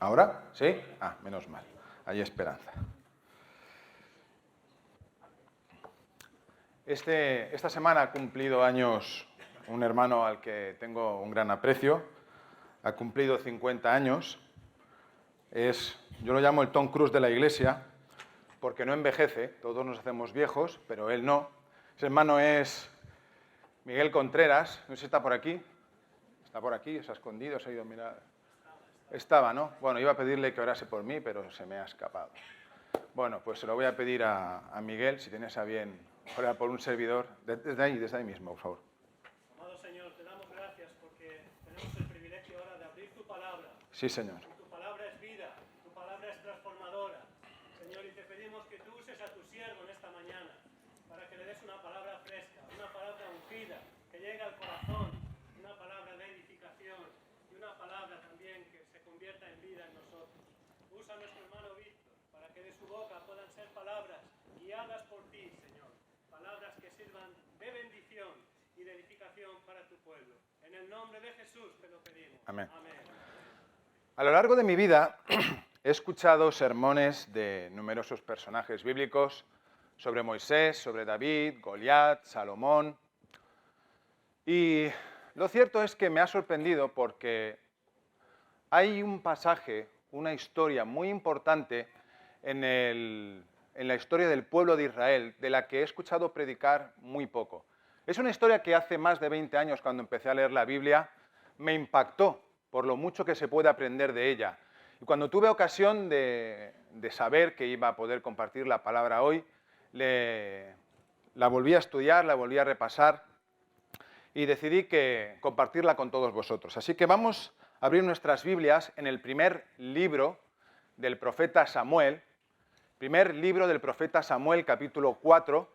¿Ahora? ¿Sí? Ah, menos mal. Hay esperanza. Esta semana ha cumplido años un hermano al que tengo un gran aprecio. Ha cumplido 50 años. Yo lo llamo el Tom Cruise de la iglesia, porque no envejece. Todos nos hacemos viejos, pero él no. Ese hermano es Miguel Contreras. No sé si está por aquí. Está por aquí, se ha escondido, se ha ido a mirar. Estaba, ¿no? Bueno, iba a pedirle que orase por mí, pero se me ha escapado. Bueno, pues se lo voy a pedir a Miguel, si tienes a bien orar por un servidor. Desde ahí mismo, por favor. Amado Señor, te damos gracias porque tenemos el privilegio ahora de abrir tu palabra. Sí, Señor. Tu palabra es vida, tu palabra es transformadora. Señor, y te pedimos que tú uses a tu siervo en esta mañana para que le des una palabra fresca, una palabra ungida, que llegue al corazón, una palabra de edificación y una palabra también que se convierta en vida en nosotros. Usa a nuestro hermano Víctor para que de su boca puedan ser palabras guiadas por ti, Señor. Palabras que sirvan de bendición y de edificación para tu pueblo. En el nombre de Jesús te lo pedimos. Amén. Amén. A lo largo de mi vida he escuchado sermones de numerosos personajes bíblicos sobre Moisés, sobre David, Goliat, Salomón. Y lo cierto es que me ha sorprendido porque hay un pasaje, una historia muy importante en la historia del pueblo de Israel, de la que he escuchado predicar muy poco. Es una historia que hace más de 20 años, cuando empecé a leer la Biblia, me impactó por lo mucho que se puede aprender de ella. Y cuando tuve ocasión de saber que iba a poder compartir la palabra hoy, la volví a estudiar, la volví a repasar y decidí compartirla con todos vosotros. Así que vamos a abrir nuestras Biblias en el primer libro del profeta Samuel, capítulo 4.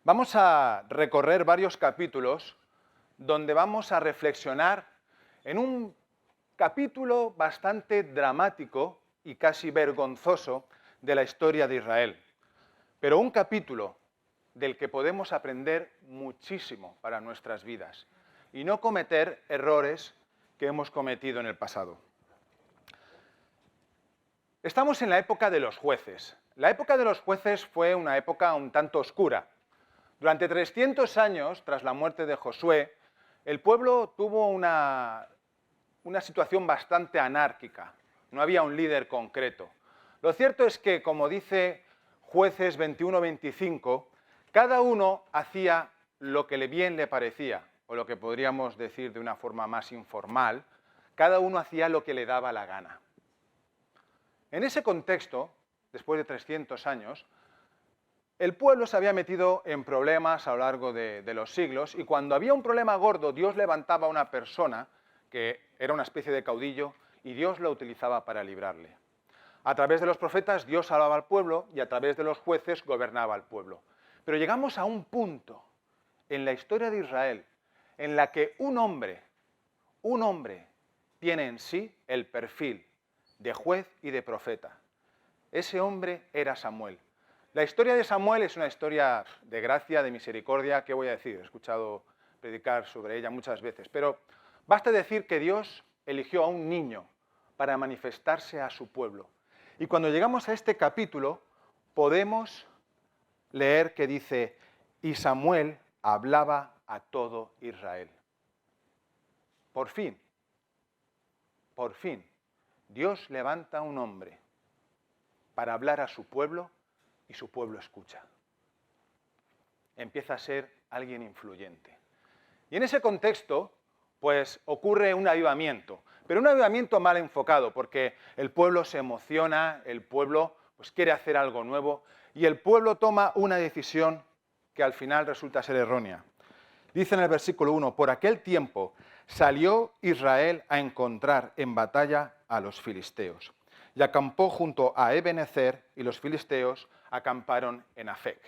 Vamos a recorrer varios capítulos donde vamos a reflexionar en un capítulo bastante dramático y casi vergonzoso de la historia de Israel. Pero un capítulo del que podemos aprender muchísimo para nuestras vidas y no cometer errores que hemos cometido en el pasado. Estamos en la época de los jueces. La época de los jueces fue una época un tanto oscura. Durante 300 años, tras la muerte de Josué, el pueblo tuvo una situación bastante anárquica. No había un líder concreto. Lo cierto es que, como dice Jueces 21-25, cada uno hacía lo que bien le parecía, o lo que podríamos decir de una forma más informal, cada uno hacía lo que le daba la gana. En ese contexto, después de 300 años, el pueblo se había metido en problemas a lo largo de los siglos, y cuando había un problema gordo, Dios levantaba a una persona que era una especie de caudillo, y Dios lo utilizaba para librarle. A través de los profetas, Dios salvaba al pueblo, y a través de los jueces gobernaba al pueblo. Pero llegamos a un punto en la historia de Israel en la que un hombre tiene en sí el perfil de juez y de profeta. Ese hombre era Samuel. La historia de Samuel es una historia de gracia, de misericordia. ¿Qué voy a decir? He escuchado predicar sobre ella muchas veces. Pero basta decir que Dios eligió a un niño para manifestarse a su pueblo. Y cuando llegamos a este capítulo, podemos leer que dice: y Samuel hablaba a todo Israel. Por fin, Dios levanta a un hombre para hablar a su pueblo y su pueblo escucha. Empieza a ser alguien influyente. Y en ese contexto, pues ocurre un avivamiento, pero un avivamiento mal enfocado, porque el pueblo se emociona, el pueblo pues quiere hacer algo nuevo, y el pueblo toma una decisión que al final resulta ser errónea. Dice en el versículo 1, por aquel tiempo salió Israel a encontrar en batalla a los filisteos, y acampó junto a Ebenezer, y los filisteos acamparon en Afec.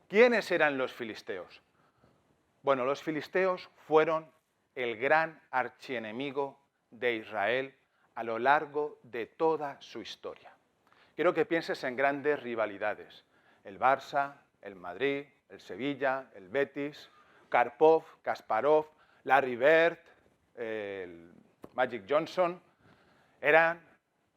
¿Quiénes eran los filisteos? Bueno, los filisteos fueron el gran archienemigo de Israel a lo largo de toda su historia. Quiero que pienses en grandes rivalidades: el Barça, el Madrid, el Sevilla, el Betis, Karpov, Kasparov, Larry Bird, el Magic Johnson. eran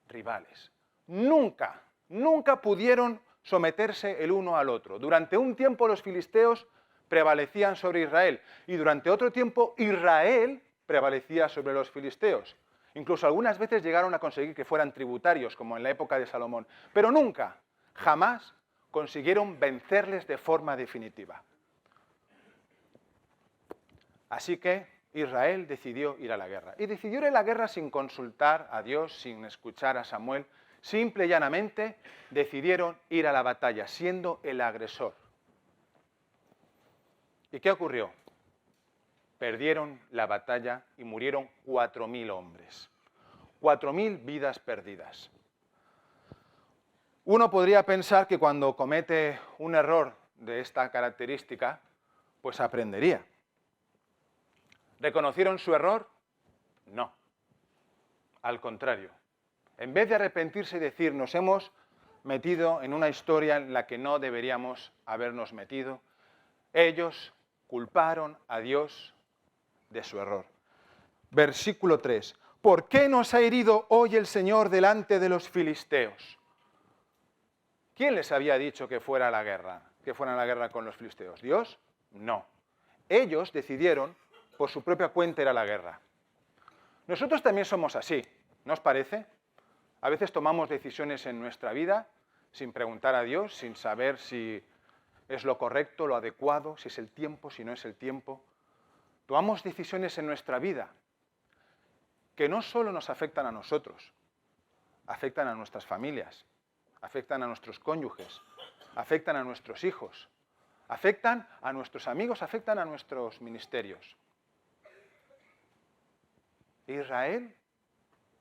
rivales. Nunca pudieron someterse el uno al otro. Durante un tiempo los filisteos prevalecían sobre Israel y durante otro tiempo Israel prevalecía sobre los filisteos. Incluso algunas veces llegaron a conseguir que fueran tributarios, como en la época de Salomón. Pero nunca, jamás consiguieron vencerles de forma definitiva. Así que Israel decidió ir a la guerra. Y decidió ir a la guerra sin consultar a Dios, sin escuchar a Samuel. Simple y llanamente decidieron ir a la batalla, siendo el agresor. ¿Y qué ocurrió? Perdieron la batalla y murieron 4.000 hombres. 4.000 vidas perdidas. Uno podría pensar que cuando comete un error de esta característica, pues aprendería. ¿Reconocieron su error? No. Al contrario. En vez de arrepentirse y decir, nos hemos metido en una historia en la que no deberíamos habernos metido, ellos culparon a Dios de su error. Versículo 3. ¿Por qué nos ha herido hoy el Señor delante de los filisteos? ¿Quién les había dicho que fueran a la guerra con los filisteos? ¿Dios? No. Ellos decidieron por su propia cuenta ir a la guerra. Nosotros también somos así, ¿no os parece? A veces tomamos decisiones en nuestra vida sin preguntar a Dios, sin saber si es lo correcto, lo adecuado, si es el tiempo, si no es el tiempo. Tomamos decisiones en nuestra vida que no solo nos afectan a nosotros, afectan a nuestras familias, afectan a nuestros cónyuges, afectan a nuestros hijos, afectan a nuestros amigos, afectan a nuestros ministerios. Israel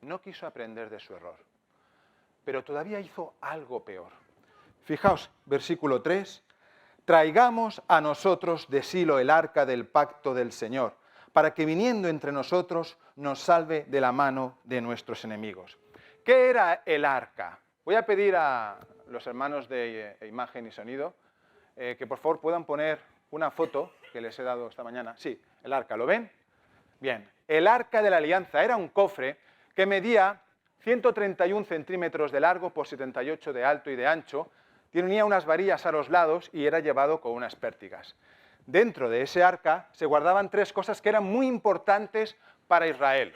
no quiso aprender de su error, pero todavía hizo algo peor. Fijaos, versículo 3, traigamos a nosotros de Silo el arca del pacto del Señor, para que viniendo entre nosotros nos salve de la mano de nuestros enemigos. ¿Qué era el arca? Voy a pedir a los hermanos de imagen y sonido que por favor puedan poner una foto que les he dado esta mañana. Sí, el arca, ¿lo ven? Bien, el arca de la alianza era un cofre que medía 131 centímetros de largo por 78 de alto y de ancho, tenía unas varillas a los lados y era llevado con unas pértigas. Dentro de ese arca se guardaban tres cosas que eran muy importantes para Israel.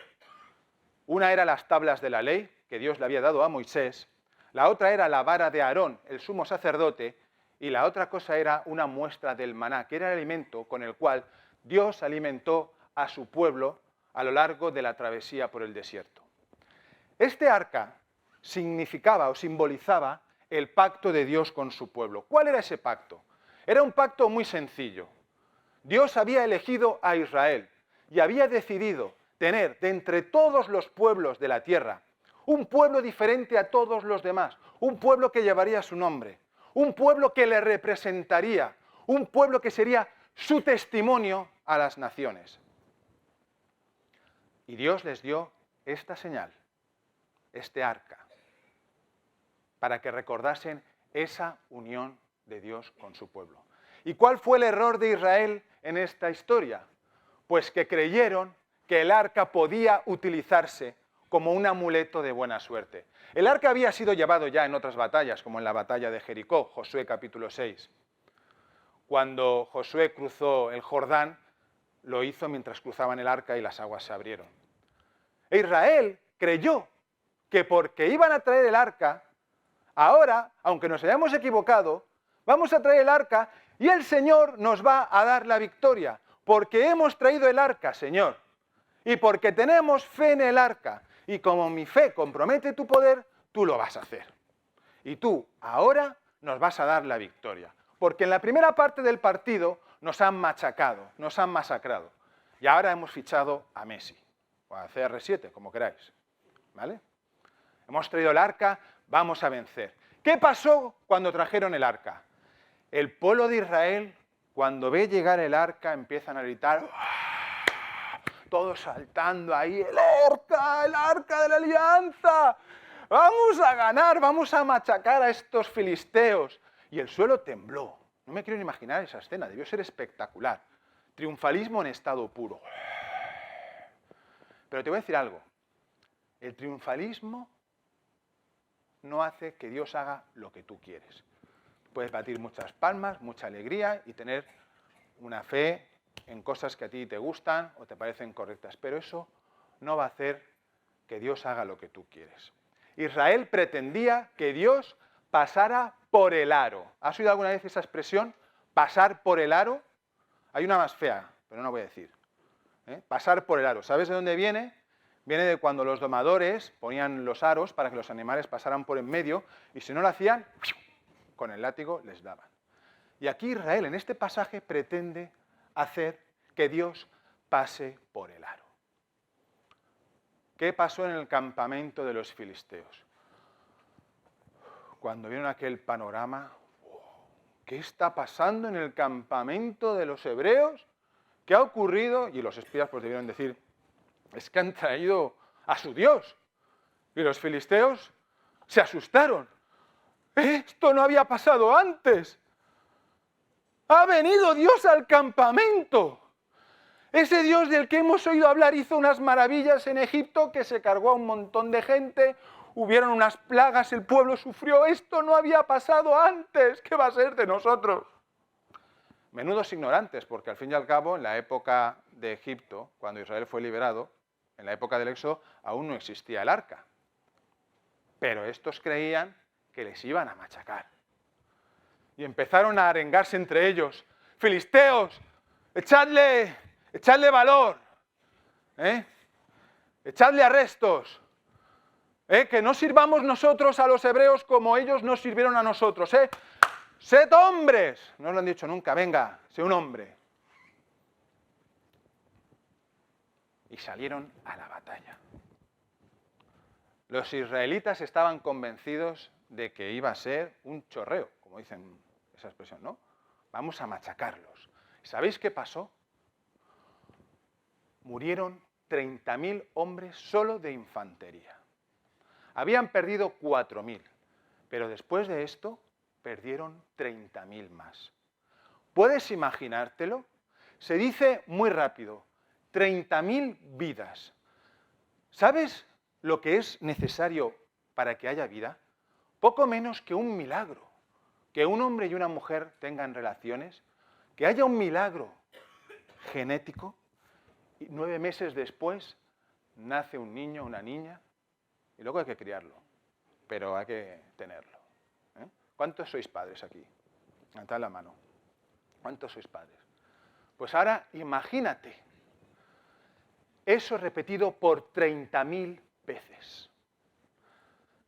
Una era las tablas de la ley, que Dios le había dado a Moisés, la otra era la vara de Aarón, el sumo sacerdote, y la otra cosa era una muestra del maná, que era el alimento con el cual Dios alimentó a su pueblo a lo largo de la travesía por el desierto. Este arca significaba o simbolizaba el pacto de Dios con su pueblo. ¿Cuál era ese pacto? Era un pacto muy sencillo. Dios había elegido a Israel y había decidido tener de entre todos los pueblos de la tierra un pueblo diferente a todos los demás, un pueblo que llevaría su nombre, un pueblo que le representaría, un pueblo que sería su testimonio a las naciones. Y Dios les dio esta señal, este arca, para que recordasen esa unión de Dios con su pueblo. ¿Y cuál fue el error de Israel en esta historia? Pues que creyeron que el arca podía utilizarse como un amuleto de buena suerte. El arca había sido llevado ya en otras batallas, como en la batalla de Jericó, Josué capítulo 6. Cuando Josué cruzó el Jordán, lo hizo mientras cruzaban el arca y las aguas se abrieron. E Israel creyó que porque iban a traer el arca, ahora, aunque nos hayamos equivocado, vamos a traer el arca y el Señor nos va a dar la victoria, porque hemos traído el arca, Señor, y porque tenemos fe en el arca, y como mi fe compromete tu poder, tú lo vas a hacer. Y tú, ahora, nos vas a dar la victoria, porque en la primera parte del partido nos han machacado, nos han masacrado, y ahora hemos fichado a Messi, o a CR7, como queráis, ¿vale? Hemos traído el arca, vamos a vencer. ¿Qué pasó cuando trajeron el arca? El pueblo de Israel, cuando ve llegar el arca, empiezan a gritar, todos saltando ahí, el arca de la alianza, vamos a ganar, vamos a machacar a estos filisteos. Y el suelo tembló. No me quiero ni imaginar esa escena, debió ser espectacular. Triunfalismo en estado puro. Pero te voy a decir algo, El triunfalismo no hace que Dios haga lo que tú quieres. Puedes batir muchas palmas, mucha alegría y tener una fe en cosas que a ti te gustan o te parecen correctas, pero eso no va a hacer que Dios haga lo que tú quieres. Israel pretendía que Dios pasara por el aro. ¿Has oído alguna vez esa expresión? Pasar por el aro. Hay una más fea, pero no la voy a decir. Pasar por el aro. ¿Sabes de dónde viene? Viene de cuando los domadores ponían los aros para que los animales pasaran por en medio y si no lo hacían, con el látigo les daban. Y aquí Israel, en este pasaje, pretende hacer que Dios pase por el aro. ¿Qué pasó en el campamento de los filisteos? Cuando vieron aquel panorama, ¿qué está pasando en el campamento de los hebreos? ¿Qué ha ocurrido? Y los espías pues debieron decir, es que han traído a su Dios. Y los filisteos se asustaron. Esto no había pasado antes. Ha venido Dios al campamento. Ese Dios del que hemos oído hablar hizo unas maravillas en Egipto, que se cargó a un montón de gente, hubieron unas plagas, el pueblo sufrió. Esto no había pasado antes. ¿Qué va a ser de nosotros? Menudos ignorantes, porque al fin y al cabo, en la época de Egipto, cuando Israel fue liberado, en la época del Éxodo, aún no existía el arca. Pero estos creían que les iban a machacar. Y empezaron a arengarse entre ellos. Filisteos, echadle valor, echadle arrestos, que no sirvamos nosotros a los hebreos como ellos nos sirvieron a nosotros. Sed hombres, no os lo han dicho nunca, venga, sé un hombre. Y salieron a la batalla. Los israelitas estaban convencidos de que iba a ser un chorreo, como dicen esa expresión, ¿no? Vamos a machacarlos. ¿Sabéis qué pasó? Murieron 30.000 hombres solo de infantería. Habían perdido 4.000, pero después de esto perdieron 30.000 más. ¿Puedes imaginártelo? Se dice muy rápido, 30.000 vidas. ¿Sabes lo que es necesario para que haya vida? Poco menos que un milagro. Que un hombre y una mujer tengan relaciones, que haya un milagro genético, y 9 meses después nace un niño, una niña, y luego hay que criarlo, pero hay que tenerlo. ¿Cuántos sois padres aquí? Levantad la mano. ¿Cuántos sois padres? Pues ahora imagínate eso repetido por 30.000 veces.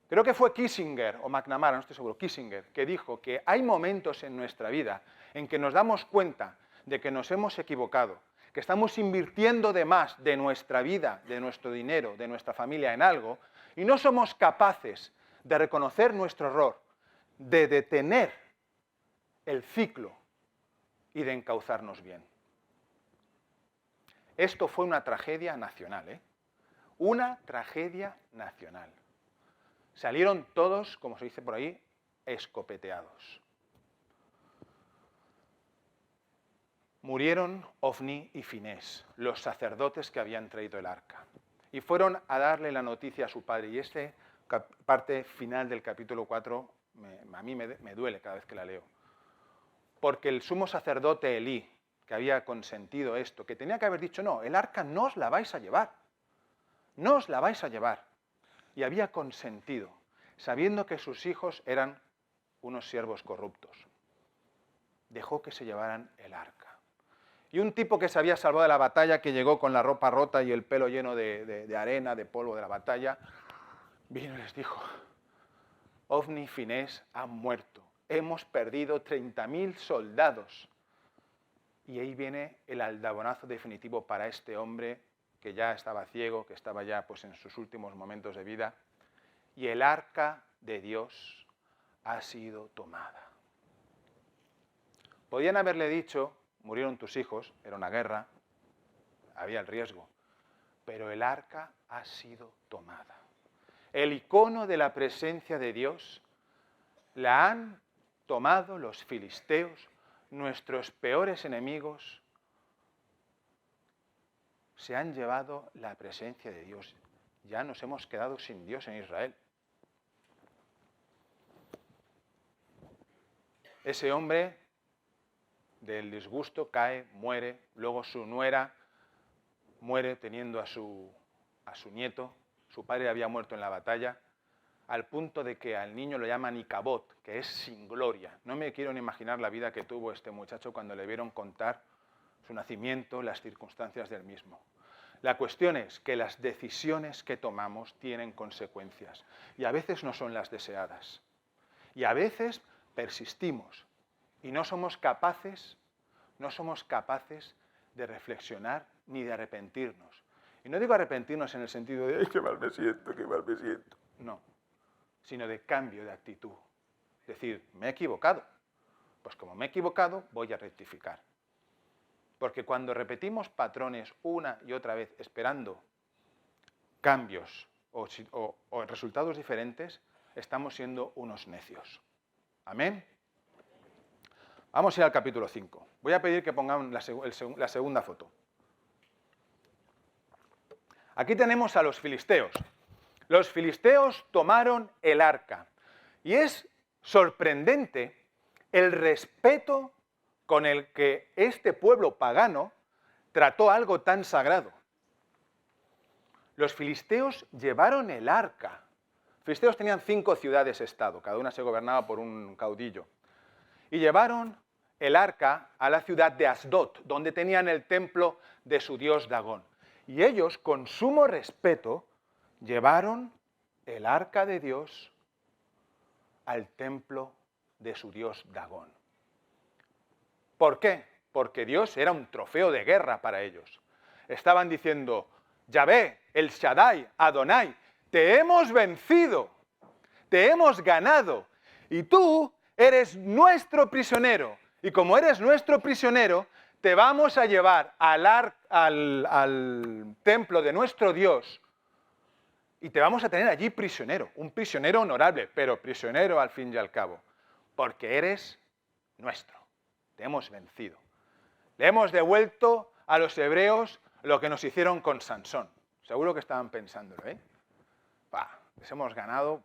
Creo que fue Kissinger o McNamara, no estoy seguro, Kissinger, que dijo que hay momentos en nuestra vida en que nos damos cuenta de que nos hemos equivocado, que estamos invirtiendo de más de nuestra vida, de nuestro dinero, de nuestra familia en algo, y no somos capaces de reconocer nuestro error, de detener el ciclo y de encauzarnos bien. Esto fue una tragedia nacional, Una tragedia nacional. Salieron todos, como se dice por ahí, escopeteados. Murieron Ofni y Finés, los sacerdotes que habían traído el arca, y fueron a darle la noticia a su padre. Y esta parte final del capítulo 4 a mí me duele cada vez que la leo. Porque el sumo sacerdote Elí, que había consentido esto, que tenía que haber dicho, no, el arca no os la vais a llevar, no os la vais a llevar. Y había consentido, sabiendo que sus hijos eran unos siervos corruptos. Dejó que se llevaran el arca. Y un tipo que se había salvado de la batalla, que llegó con la ropa rota y el pelo lleno de arena, de polvo de la batalla, vino y les dijo, Ofni y Finés han muerto. Hemos perdido 30.000 soldados. Y ahí viene el aldabonazo definitivo para este hombre que ya estaba ciego, que estaba ya pues, en sus últimos momentos de vida. Y el arca de Dios ha sido tomada. Podían haberle dicho, murieron tus hijos, era una guerra, había el riesgo, pero el arca ha sido tomada. El icono de la presencia de Dios la han tomado los filisteos, nuestros peores enemigos, se han llevado la presencia de Dios. ya nos hemos quedado sin Dios en Israel. Ese hombre del disgusto cae, muere, luego su nuera muere teniendo a su nieto, su padre había muerto en la batalla, al punto de que al niño lo llaman Icabod, que es sin gloria. No me quiero ni imaginar la vida que tuvo este muchacho cuando le vieron contar su nacimiento, las circunstancias del mismo. La cuestión es que las decisiones que tomamos tienen consecuencias y a veces no son las deseadas. Y a veces persistimos y no somos capaces de reflexionar ni de arrepentirnos. Y no digo arrepentirnos en el sentido de ¡ay, qué mal me siento, qué mal me siento! No, sino de cambio de actitud. Es decir, me he equivocado. Pues como me he equivocado, voy a rectificar. Porque cuando repetimos patrones una y otra vez esperando cambios o resultados diferentes, estamos siendo unos necios. ¿Amén? Vamos a ir al capítulo 5. Voy a pedir que pongan la segunda foto. Aquí tenemos a los filisteos. Los filisteos tomaron el arca. Y es sorprendente el respeto con el que este pueblo pagano trató algo tan sagrado. Los filisteos llevaron el arca. Los filisteos tenían 5 ciudades-estado, cada una se gobernaba por un caudillo. Y llevaron el arca a la ciudad de Asdod, donde tenían el templo de su dios Dagón. Y ellos, con sumo respeto, llevaron el arca de Dios al templo de su dios Dagón. ¿Por qué? Porque Dios era un trofeo de guerra para ellos. Estaban diciendo, Yahvé, el Shaddai, Adonai, te hemos vencido, te hemos ganado, y tú eres nuestro prisionero. Y como eres nuestro prisionero, te vamos a llevar al templo de nuestro Dios y te vamos a tener allí prisionero, un prisionero honorable, pero prisionero al fin y al cabo, porque eres nuestro. Te hemos vencido. Le hemos devuelto a los hebreos lo que nos hicieron con Sansón. Seguro que estaban pensándolo, ¿eh? Les hemos ganado.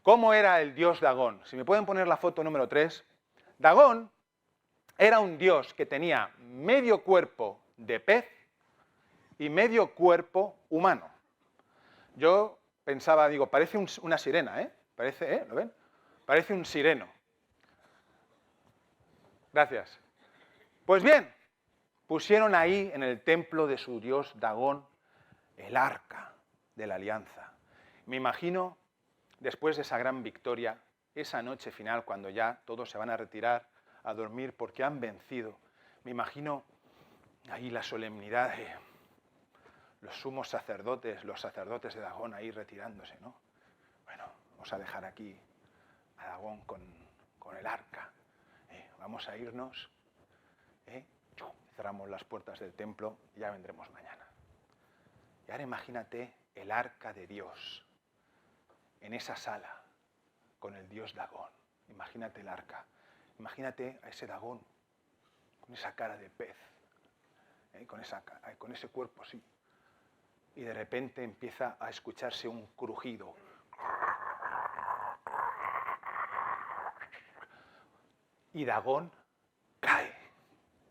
¿Cómo era el dios Dagón? Si me pueden poner la foto número 3. Dagón era un dios que tenía medio cuerpo de pez y medio cuerpo humano. Yo pensaba, digo, parece una sirena, ¿eh? Parece, ¿lo ven? Parece un sireno. Gracias. Pues bien, pusieron ahí en el templo de su dios Dagón el arca de la alianza. Me imagino, después de esa gran victoria, esa noche final cuando ya todos se van a retirar a dormir porque han vencido, me imagino ahí la solemnidad de los sumos sacerdotes, los sacerdotes de Dagón ahí retirándose, ¿no? Bueno, vamos a dejar aquí a Dagón con el arca. Vamos a irnos, cerramos las puertas del templo y ya vendremos mañana. Y ahora imagínate el arca de Dios en esa sala con el dios Dagón. Imagínate el arca. Imagínate a ese Dagón con esa cara de pez, con ese cuerpo así. Y de repente empieza a escucharse un crujido. Y Dagón cae.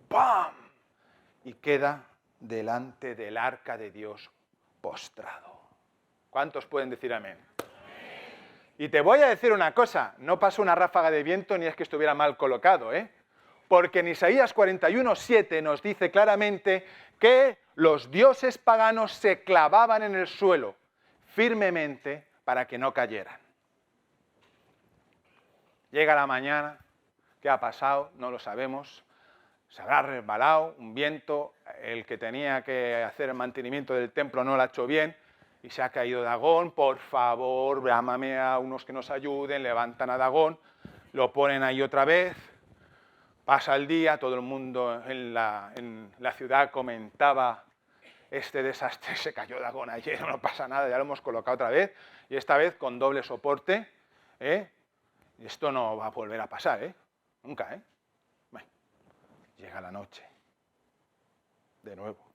¡Pam! Y queda delante del arca de Dios postrado. ¿Cuántos pueden decir amén? Y te voy a decir una cosa, no pasó una ráfaga de viento ni es que estuviera mal colocado, porque en Isaías 41:7 nos dice claramente que los dioses paganos se clavaban en el suelo firmemente para que no cayeran. Llega la mañana, ¿qué ha pasado? No lo sabemos. Se habrá resbalado, un viento, el que tenía que hacer el mantenimiento del templo no lo ha hecho bien, y se ha caído Dagón. Por favor, llámame a unos que nos ayuden, levantan a Dagón, lo ponen ahí otra vez, pasa el día, todo el mundo en la ciudad comentaba este desastre, se cayó Dagón ayer, no pasa nada, ya lo hemos colocado otra vez, y esta vez con doble soporte, y esto no va a volver a pasar, nunca, Bueno, llega la noche, de nuevo.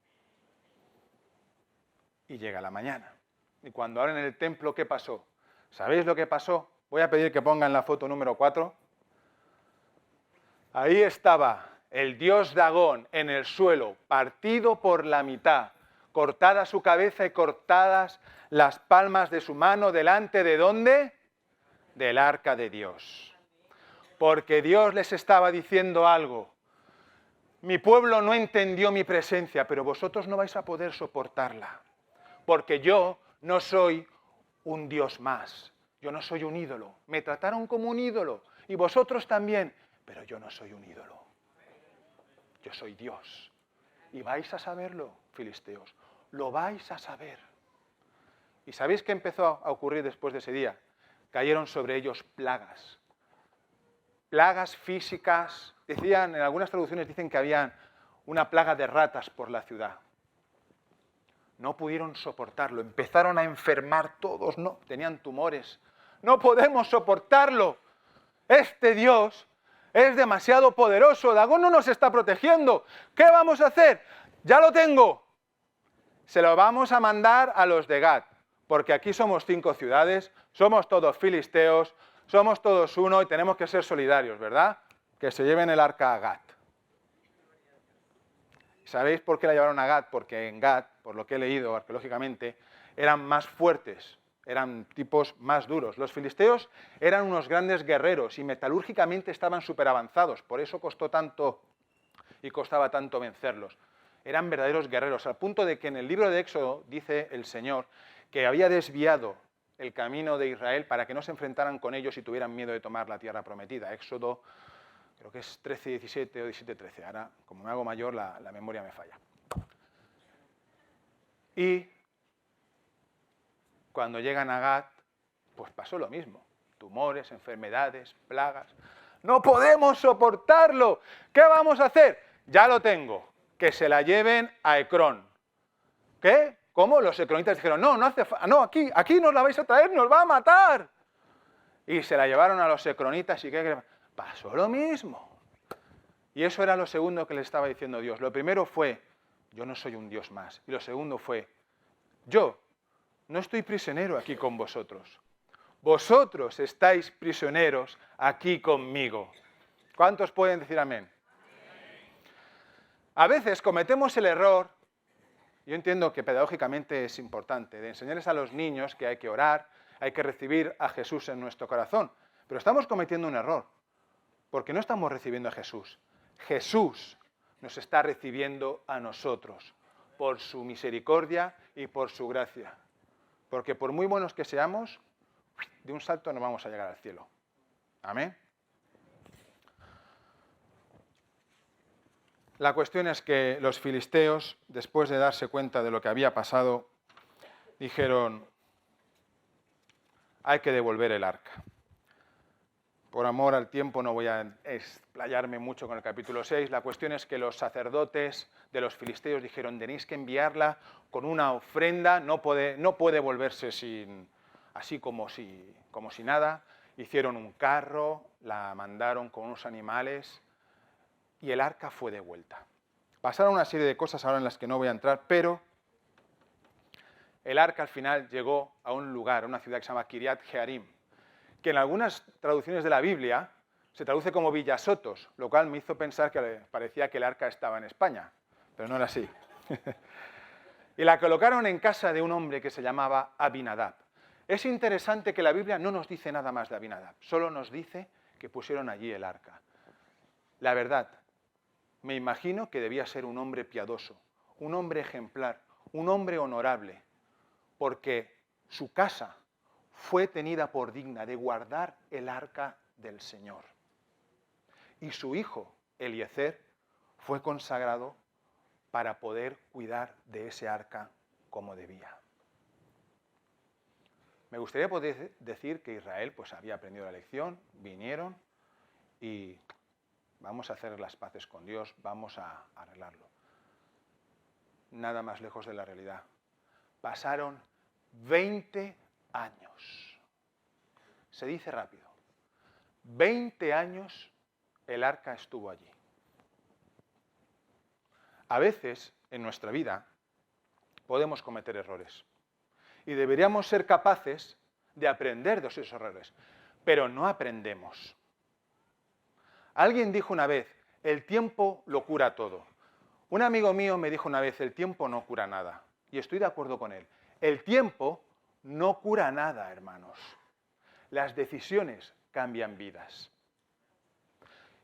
Y llega la mañana. Y cuando abren el templo, ¿qué pasó? ¿Sabéis lo que pasó? Voy a pedir que pongan la foto número 4. Ahí estaba el dios Dagón en el suelo, partido por la mitad, cortada su cabeza y cortadas las palmas de su mano, ¿delante de dónde? Del arca de Dios. Porque Dios les estaba diciendo algo. Mi pueblo no entendió mi presencia, pero vosotros no vais a poder soportarla. Porque yo no soy un Dios más. Yo no soy un ídolo. Me trataron como un ídolo. Y vosotros también. Pero yo no soy un ídolo. Yo soy Dios. Y vais a saberlo, filisteos. Lo vais a saber. ¿Y sabéis qué empezó a ocurrir después de ese día? Cayeron sobre ellos plagas. Plagas físicas. Decían, en algunas traducciones dicen que había una plaga de ratas por la ciudad. No pudieron soportarlo. Empezaron a enfermar todos. No, tenían tumores. No podemos soportarlo. Este Dios es demasiado poderoso. Dagón no nos está protegiendo. ¿Qué vamos a hacer? Ya lo tengo. Se lo vamos a mandar a los de Gat, porque aquí somos 5 ciudades, somos todos filisteos, somos todos uno y tenemos que ser solidarios, ¿verdad? Que se lleven el arca a Gat. ¿Sabéis por qué la llevaron a Gat? Porque en Gat, por lo que he leído arqueológicamente, eran más fuertes, eran tipos más duros. Los filisteos eran unos grandes guerreros y metalúrgicamente estaban súper avanzados, por eso costó tanto y costaba tanto vencerlos. Eran verdaderos guerreros, al punto de que en el libro de Éxodo dice el Señor que había desviado el camino de Israel para que no se enfrentaran con ellos y tuvieran miedo de tomar la tierra prometida. Éxodo, creo que es 13:17 o 17:13. Ahora, como me hago mayor, la memoria me falla. Y cuando llegan a Gat, pues pasó lo mismo. Tumores, enfermedades, plagas. ¡No podemos soportarlo! ¿Qué vamos a hacer? Ya lo tengo. Que se la lleven a Ecrón. ¿Qué? ¿Cómo? Los ecronitas dijeron, no hace falta, no, aquí nos la vais a traer, nos va a matar. Y se la llevaron a los ecronitas y ¿qué? Pasó lo mismo. Y eso era lo segundo que le estaba diciendo Dios. Lo primero fue, yo no soy un Dios más. Y lo segundo fue, yo no estoy prisionero aquí con vosotros. Vosotros estáis prisioneros aquí conmigo. ¿Cuántos pueden decir amén? A veces cometemos el error, yo entiendo que pedagógicamente es importante, de enseñarles a los niños que hay que orar, hay que recibir a Jesús en nuestro corazón, pero estamos cometiendo un error, porque no estamos recibiendo a Jesús. Jesús nos está recibiendo a nosotros, por su misericordia y por su gracia. Porque por muy buenos que seamos, de un salto no vamos a llegar al cielo. Amén. La cuestión es que los filisteos, después de darse cuenta de lo que había pasado, dijeron, hay que devolver el arca. Por amor al tiempo no voy a explayarme mucho con el capítulo 6. La cuestión es que los sacerdotes de los filisteos dijeron, tenéis que enviarla con una ofrenda, no puede volverse así como si nada. Hicieron un carro, la mandaron con unos animales y el arca fue devuelta. Pasaron una serie de cosas ahora en las que no voy a entrar, pero el arca al final llegó a un lugar, a una ciudad que se llama Kiriat Jearim, que en algunas traducciones de la Biblia se traduce como Villasotos, lo cual me hizo pensar que parecía que el arca estaba en España, pero no era así. Y la colocaron en casa de un hombre que se llamaba Abinadab. Es interesante que la Biblia no nos dice nada más de Abinadab, solo nos dice que pusieron allí el arca. La verdad, me imagino que debía ser un hombre piadoso, un hombre ejemplar, un hombre honorable, porque su casa fue tenida por digna de guardar el arca del Señor. Y su hijo, Eliezer, fue consagrado para poder cuidar de ese arca como debía. Me gustaría poder decir que Israel pues, había aprendido la lección, vinieron y vamos a hacer las paces con Dios, vamos a arreglarlo. Nada más lejos de la realidad. Pasaron 20 años. Se dice rápido. 20 años el arca estuvo allí. A veces, en nuestra vida, podemos cometer errores. Y deberíamos ser capaces de aprender de esos errores, pero no aprendemos. Alguien dijo una vez, el tiempo lo cura todo. Un amigo mío me dijo una vez, el tiempo no cura nada. Y estoy de acuerdo con él. El tiempo no cura nada, hermanos. Las decisiones cambian vidas.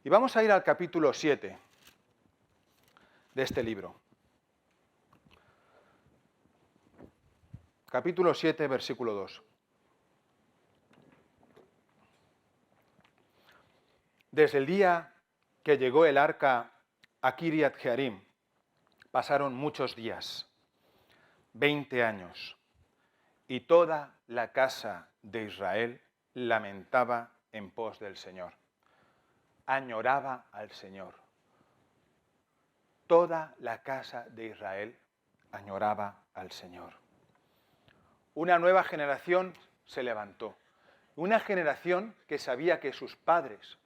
Y vamos a ir al capítulo 7 de este libro. Capítulo 7, versículo 2. Desde el día que llegó el arca a Kiriat Jearim, pasaron muchos días, 20 años, y toda la casa de Israel lamentaba en pos del Señor. Añoraba al Señor. Toda la casa de Israel añoraba al Señor. Una nueva generación se levantó. Una generación que sabía que sus padres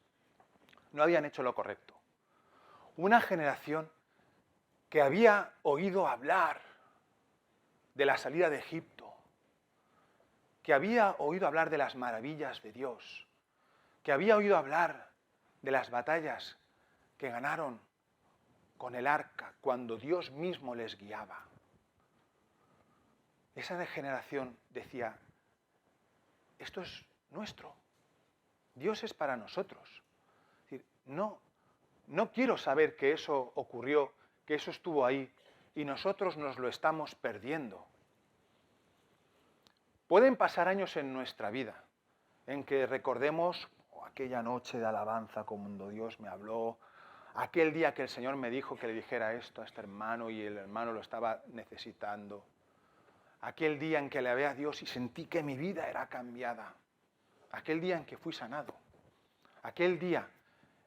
no habían hecho lo correcto. Una generación que había oído hablar de la salida de Egipto, que había oído hablar de las maravillas de Dios, que había oído hablar de las batallas que ganaron con el arca cuando Dios mismo les guiaba. Esa generación decía, esto es nuestro, Dios es para nosotros. Es decir, no quiero saber que eso ocurrió, que eso estuvo ahí y nosotros nos lo estamos perdiendo. Pueden pasar años en nuestra vida en que recordemos aquella noche de alabanza cuando Dios me habló, aquel día que el Señor me dijo que le dijera esto a este hermano y el hermano lo estaba necesitando. Aquel día en que le hablé a Dios y sentí que mi vida era cambiada. Aquel día en que fui sanado. Aquel día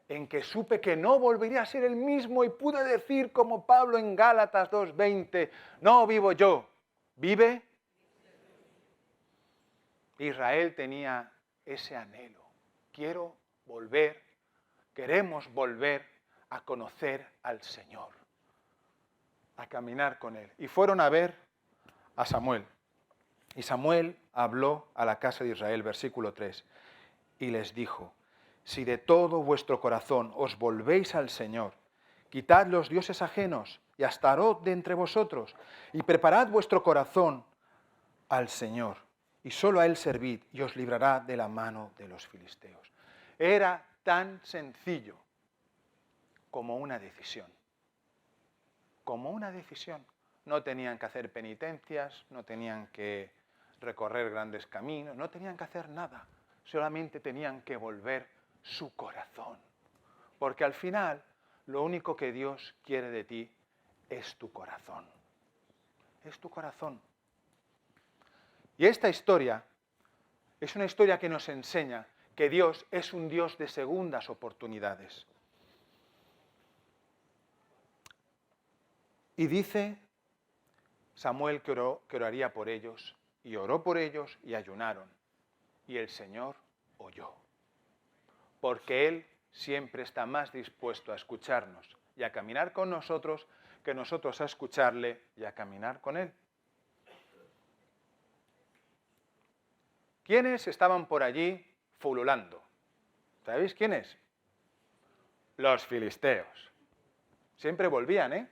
en que supe que no volvería a ser el mismo y pude decir como Pablo en Gálatas 2:20, no vivo yo, vive. Israel tenía ese anhelo. Queremos volver a conocer al Señor, a caminar con Él. Y fueron a ver a Samuel. Y Samuel habló a la casa de Israel, versículo 3, y les dijo, si de todo vuestro corazón os volvéis al Señor, quitad los dioses ajenos y Astarot de entre vosotros, y preparad vuestro corazón al Señor, y solo a Él servid, y os librará de la mano de los filisteos. Era tan sencillo como una decisión. Como una decisión. No tenían que hacer penitencias, no tenían que recorrer grandes caminos, no tenían que hacer nada. Solamente tenían que volver su corazón. Porque al final, lo único que Dios quiere de ti es tu corazón. Es tu corazón. Y esta historia es una historia que nos enseña que Dios es un Dios de segundas oportunidades. Y dice Samuel que oraría por ellos, y oró por ellos y ayunaron. Y el Señor oyó. Porque Él siempre está más dispuesto a escucharnos y a caminar con nosotros que nosotros a escucharle y a caminar con Él. ¿Quiénes estaban por allí fululando? ¿Sabéis quiénes? Los filisteos. Siempre volvían, ¿eh?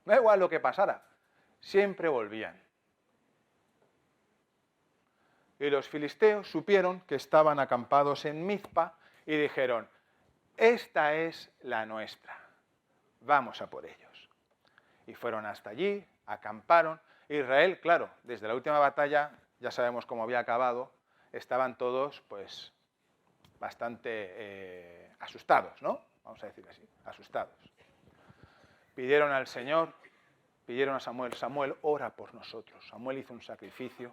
Da igual lo que pasara, siempre volvían. Y los filisteos supieron que estaban acampados en Mizpa y dijeron, esta es la nuestra, vamos a por ellos. Y fueron hasta allí, acamparon. Israel, claro, desde la última batalla, ya sabemos cómo había acabado, estaban todos, pues, bastante asustados, ¿no? Vamos a decir así, asustados. Pidieron al Señor, pidieron a Samuel, Samuel, ora por nosotros. Samuel hizo un sacrificio,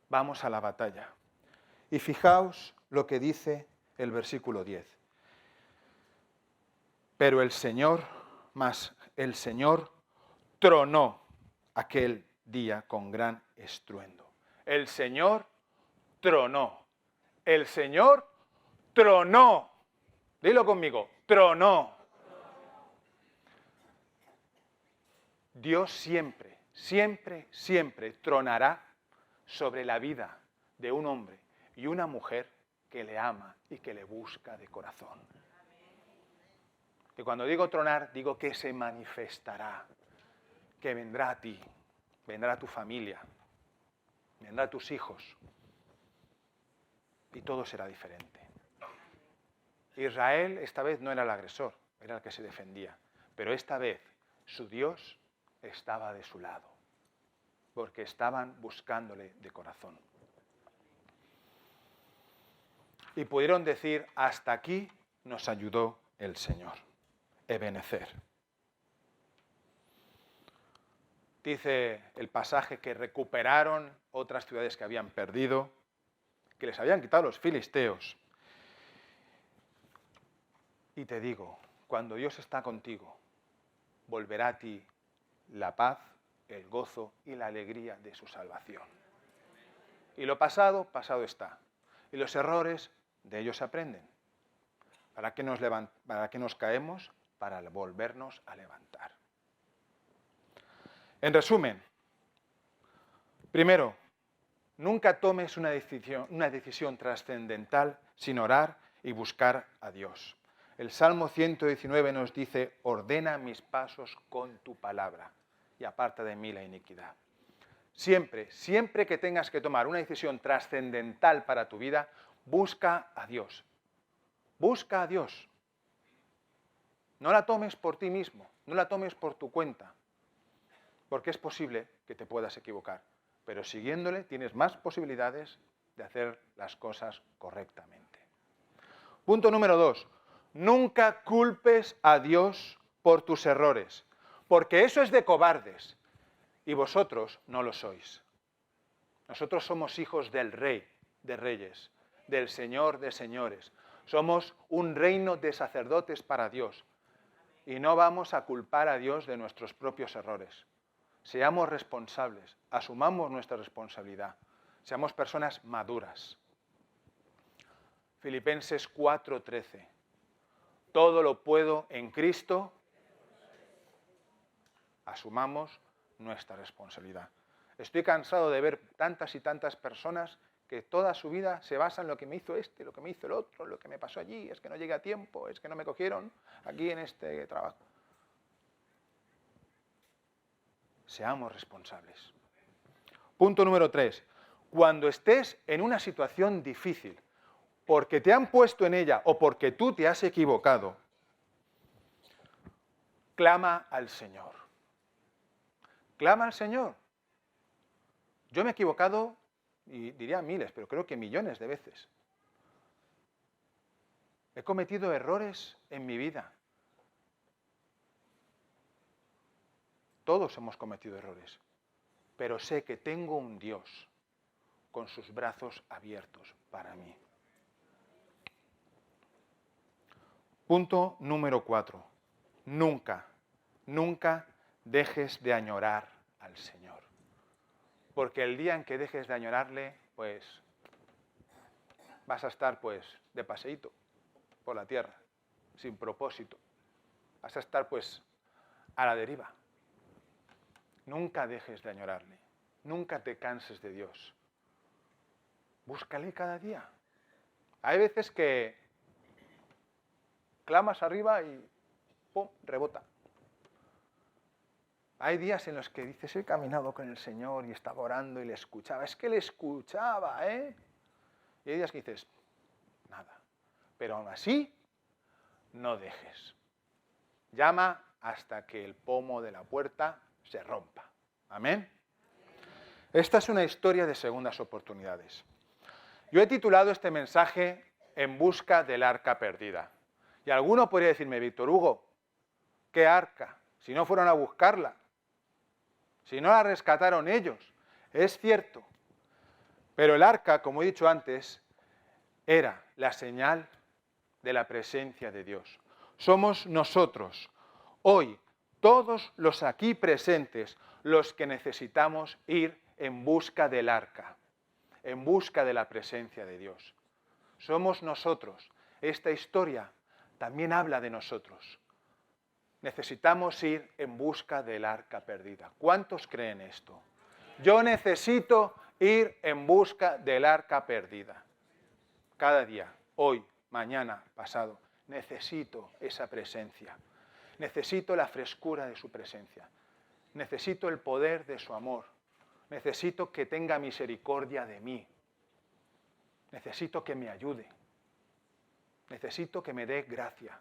vamos a la batalla. Y fijaos lo que dice el versículo 10. Pero el Señor tronó aquel día con gran estruendo. El Señor tronó. El Señor tronó. Dilo conmigo, tronó. Dios siempre siempre, siempre tronará sobre la vida de un hombre y una mujer que le ama y que le busca de corazón. Y cuando digo tronar, digo que se manifestará, que vendrá a ti, vendrá a tu familia, vendrá a tus hijos, y todo será diferente. Israel esta vez no era el agresor, era el que se defendía, pero esta vez su Dios estaba de su lado, porque estaban buscándole de corazón. Y pudieron decir, hasta aquí nos ayudó el Señor. Ebenezer. Dice el pasaje que recuperaron otras ciudades que habían perdido, que les habían quitado los filisteos. Y te digo, cuando Dios está contigo, volverá a ti la paz, el gozo y la alegría de su salvación. Y lo pasado, pasado está. Y los errores, de ellos se aprenden. ¿Para qué nos caemos? Para volvernos a levantar. En resumen, primero, nunca tomes una decisión trascendental sin orar y buscar a Dios. El Salmo 119 nos dice, ordena mis pasos con tu palabra y aparta de mí la iniquidad. Siempre, siempre que tengas que tomar una decisión trascendental para tu vida, busca a Dios. Busca a Dios. No la tomes por ti mismo, no la tomes por tu cuenta, porque es posible que te puedas equivocar, pero siguiéndole tienes más posibilidades de hacer las cosas correctamente. Punto número 2. Nunca culpes a Dios por tus errores, porque eso es de cobardes, y vosotros no lo sois. Nosotros somos hijos del Rey de Reyes, del Señor de Señores. Somos un reino de sacerdotes para Dios. Y no vamos a culpar a Dios de nuestros propios errores. Seamos responsables, asumamos nuestra responsabilidad. Seamos personas maduras. Filipenses 4:13. Todo lo puedo en Cristo. Asumamos nuestra responsabilidad. Estoy cansado de ver tantas y tantas personas que toda su vida se basa en lo que me hizo este, lo que me hizo el otro, lo que me pasó allí, es que no llegué a tiempo, es que no me cogieron aquí en este trabajo. Seamos responsables. Punto número 3. Cuando estés en una situación difícil, porque te han puesto en ella o porque tú te has equivocado, clama al Señor. Clama al Señor. Yo me he equivocado, y diría miles, pero creo que millones de veces. He cometido errores en mi vida. Todos hemos cometido errores, pero sé que tengo un Dios con sus brazos abiertos para mí. Punto número 4. Nunca, nunca dejes de añorar al Señor. Porque el día en que dejes de añorarle, pues vas a estar pues de paseíto por la tierra, sin propósito. Vas a estar pues a la deriva. Nunca dejes de añorarle. Nunca te canses de Dios. Búscale cada día. Hay veces que clamas arriba y ¡pum!, rebota. Hay días en los que dices, he caminado con el Señor y estaba orando y le escuchaba. Es que le escuchaba, ¿eh? Y hay días que dices, nada. Pero aún así, no dejes. Llama hasta que el pomo de la puerta se rompa. ¿Amén? Esta es una historia de segundas oportunidades. Yo he titulado este mensaje En busca del arca perdida. Y alguno podría decirme, Víctor Hugo, ¿qué arca? Si no fueron a buscarla. Si no la rescataron ellos. Es cierto. Pero el arca, como he dicho antes, era la señal de la presencia de Dios. Somos nosotros, hoy, todos los aquí presentes, los que necesitamos ir en busca del arca, en busca de la presencia de Dios. Somos nosotros. Esta historia también habla de nosotros. Necesitamos ir en busca del arca perdida. ¿Cuántos creen esto? Yo necesito ir en busca del arca perdida. Cada día, hoy, mañana, pasado, necesito esa presencia. Necesito la frescura de su presencia. Necesito el poder de su amor. Necesito que tenga misericordia de mí. Necesito que me ayude. Necesito que me dé gracia.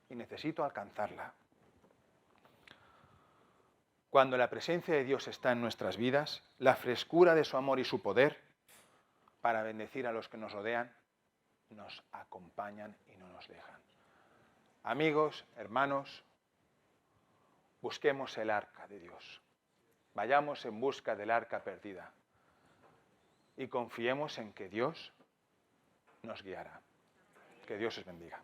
Y necesito alcanzarla. Cuando la presencia de Dios está en nuestras vidas, la frescura de su amor y su poder para bendecir a los que nos rodean, nos acompañan y no nos dejan. Amigos, hermanos, busquemos el arca de Dios. Vayamos en busca del arca perdida y confiemos en que Dios nos guiará. Que Dios os bendiga.